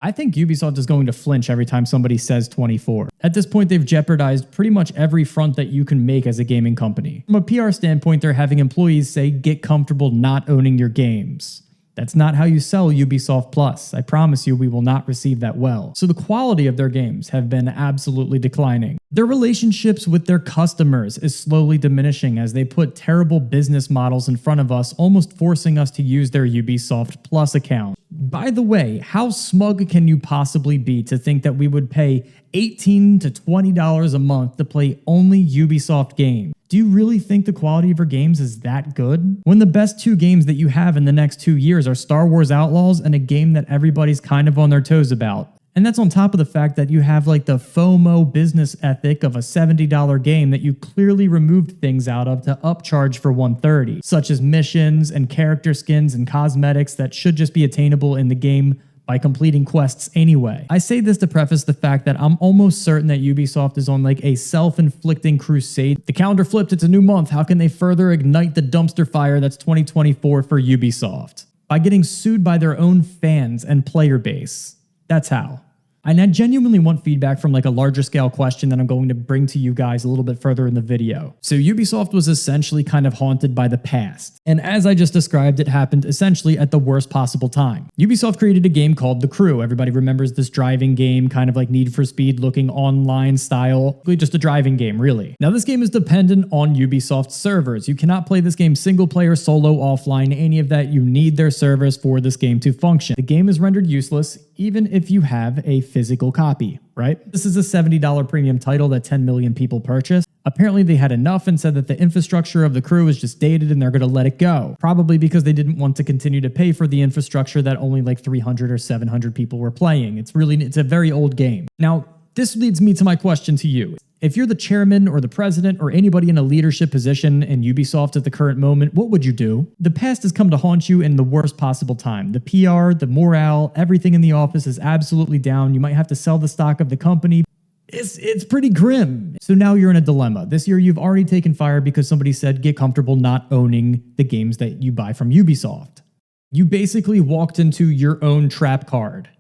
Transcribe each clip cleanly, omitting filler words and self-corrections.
I think Ubisoft is going to flinch every time somebody says 24. At this point, they've jeopardized pretty much every front that you can make as a gaming company. From a PR standpoint, they're having employees say, get comfortable not owning your games. That's not how you sell Ubisoft Plus. I promise you we will not receive that well. So the quality of their games have been absolutely declining. Their relationships with their customers is slowly diminishing as they put terrible business models in front of us, almost forcing us to use their Ubisoft Plus account. By the way, how smug can you possibly be to think that we would pay $18 to $20 a month to play only Ubisoft games? Do you really think the quality of your games is that good? When the best two games that you have in the next 2 years are Star Wars Outlaws and a game that everybody's kind of on their toes about. And that's on top of the fact that you have like the FOMO business ethic of a $70 game that you clearly removed things out of to upcharge for $130, such as missions and character skins and cosmetics that should just be attainable in the game by completing quests anyway. I say this to preface the fact that I'm almost certain that Ubisoft is on like a self-inflicting crusade. The calendar flipped, it's a new month. How can they further ignite the dumpster fire that's 2024 for Ubisoft? By getting sued by their own fans and player base. That's how. And I genuinely want feedback from like a larger scale question that I'm going to bring to you guys a little bit further in the video. So Ubisoft was essentially kind of haunted by the past. And as I just described, it happened essentially at the worst possible time. Ubisoft created a game called The Crew. Everybody remembers this driving game, kind of like Need for Speed looking online style. Just a driving game, really. Now this game is dependent on Ubisoft servers. You cannot play this game single player, solo, offline, any of that. You need their servers for this game to function. The game is rendered useless even if you have a physical copy, right? This is a $70 premium title that 10 million people purchased. Apparently they had enough and said that the infrastructure of The Crew is just dated and they're going to let it go. Probably because they didn't want to continue to pay for the infrastructure that only like 300 or 700 people were playing. It's a very old game. Now, this leads me to my question to you. If you're the chairman or the president or anybody in a leadership position in Ubisoft at the current moment, what would you do? The past has come to haunt you in the worst possible time. The PR, the morale, everything in the office is absolutely down. You might have to sell the stock of the company. It's pretty grim. So now you're in a dilemma. This year you've already taken fire because somebody said get comfortable not owning the games that you buy from Ubisoft. You basically walked into your own trap card.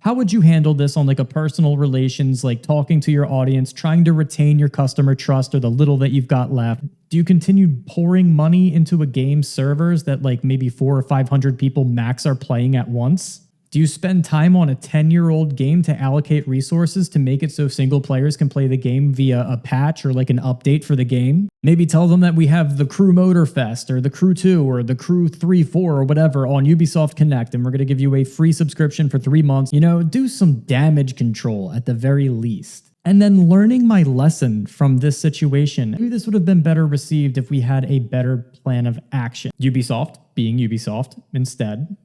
How would you handle this on like a personal relations, like talking to your audience, trying to retain your customer trust or the little that you've got left? Do you continue pouring money into a game's servers that like maybe 400 or 500 people max are playing at once? Do you spend time on a 10-year-old game to allocate resources to make it so single players can play the game via a patch or like an update for the game? Maybe tell them that we have the Crew Motorfest or the Crew 2 or the Crew 3-4 or whatever on Ubisoft Connect, and we're going to give you a free subscription for 3 months. You know, do some damage control at the very least. And then learning my lesson from this situation, maybe this would have been better received if we had a better plan of action. Ubisoft, being Ubisoft, instead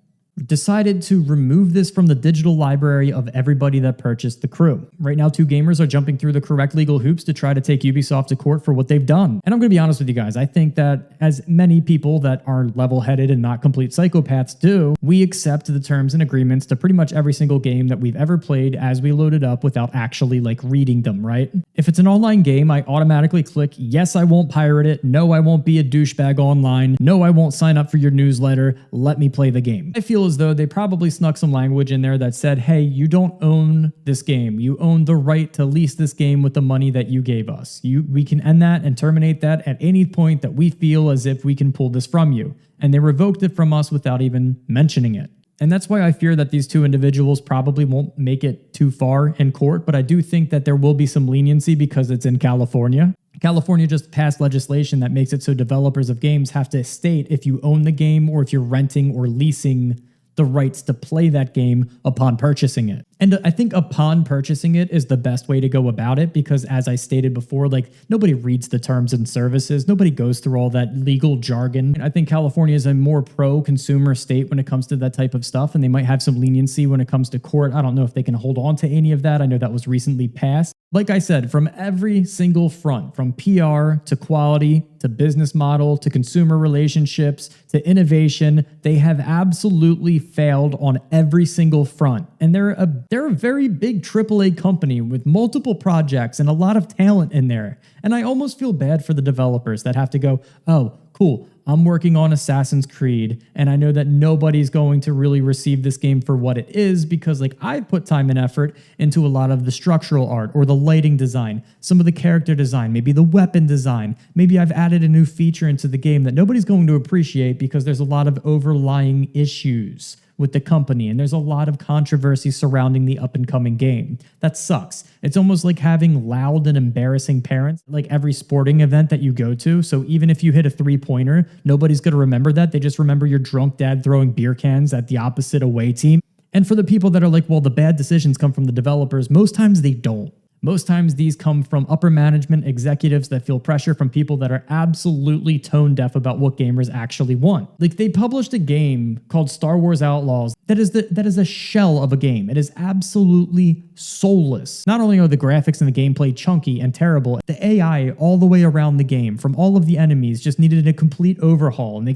decided to remove this from the digital library of everybody that purchased The Crew. Right now, 2 gamers are jumping through the correct legal hoops to try to take Ubisoft to court for what they've done. And I'm going to be honest with you guys, I think that as many people that are level-headed and not complete psychopaths do, we accept the terms and agreements to pretty much every single game that we've ever played as we load it up without actually like reading them, right? If it's an online game, I automatically click, yes, I won't pirate it. No, I won't be a douchebag online. No, I won't sign up for your newsletter. Let me play the game. I feel as though they probably snuck some language in there that said, hey, you don't own this game. You own the right to lease this game with the money that you gave us. We can end that and terminate that at any point that we feel as if we can pull this from you. And they revoked it from us without even mentioning it. And that's why I fear that these 2 individuals probably won't make it too far in court, but I do think that there will be some leniency because it's in California. California just passed legislation that makes it so developers of games have to state if you own the game or if you're renting or leasing the rights to play that game upon purchasing it. And I think upon purchasing it is the best way to go about it because as I stated before, like nobody reads the terms and services. Nobody goes through all that legal jargon. I think California is a more pro-consumer state when it comes to that type of stuff, and they might have some leniency when it comes to court. I don't know if they can hold on to any of that. I know that was recently passed. Like I said, from every single front, from PR to quality to business model to consumer relationships to innovation, they have absolutely failed on every single front. And they're a They're a very big AAA company with multiple projects and a lot of talent in there. And I almost feel bad for the developers that have to go, oh, cool, I'm working on Assassin's Creed, and I know that nobody's going to really receive this game for what it is because like I've put time and effort into a lot of the structural art or the lighting design, some of the character design, maybe the weapon design. Maybe I've added a new feature into the game that nobody's going to appreciate because there's a lot of overlying issues with the company, and there's a lot of controversy surrounding the up-and-coming game. That sucks. It's almost like having loud and embarrassing parents, like every sporting event that you go to. So even if you hit a three-pointer, nobody's going to remember that. They just remember your drunk dad throwing beer cans at the opposite away team. And for the people that are like, well, the bad decisions come from the developers, most times they don't. Most times these come from upper management executives that feel pressure from people that are absolutely tone deaf about what gamers actually want. Like they published a game called Star Wars Outlaws that is a shell of a game. It is absolutely soulless. Not only are the graphics and the gameplay chunky and terrible, the AI all the way around the game from all of the enemies just needed a complete overhaul, and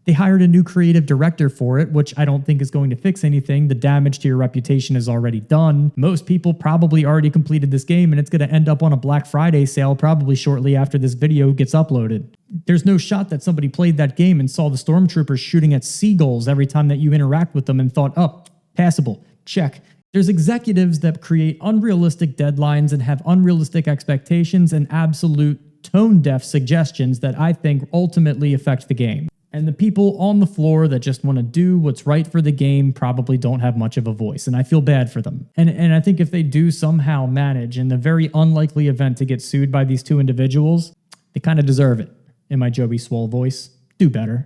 they hired a new creative director for it, which I don't think is going to fix anything. The damage to your reputation is already done. Most people probably already completed this game, and it's going to end up on a Black Friday sale probably shortly after this video gets uploaded. There's no shot that somebody played that game and saw the stormtroopers shooting at seagulls every time that you interact with them and thought, oh, passable, check. There's executives that create unrealistic deadlines and have unrealistic expectations and absolute tone-deaf suggestions that I think ultimately affect the game. And the people on the floor that just want to do what's right for the game probably don't have much of a voice, and I feel bad for them. And I think if they do somehow manage, in the very unlikely event to get sued by these two individuals, they kind of deserve it. In my Joey Swole voice, do better.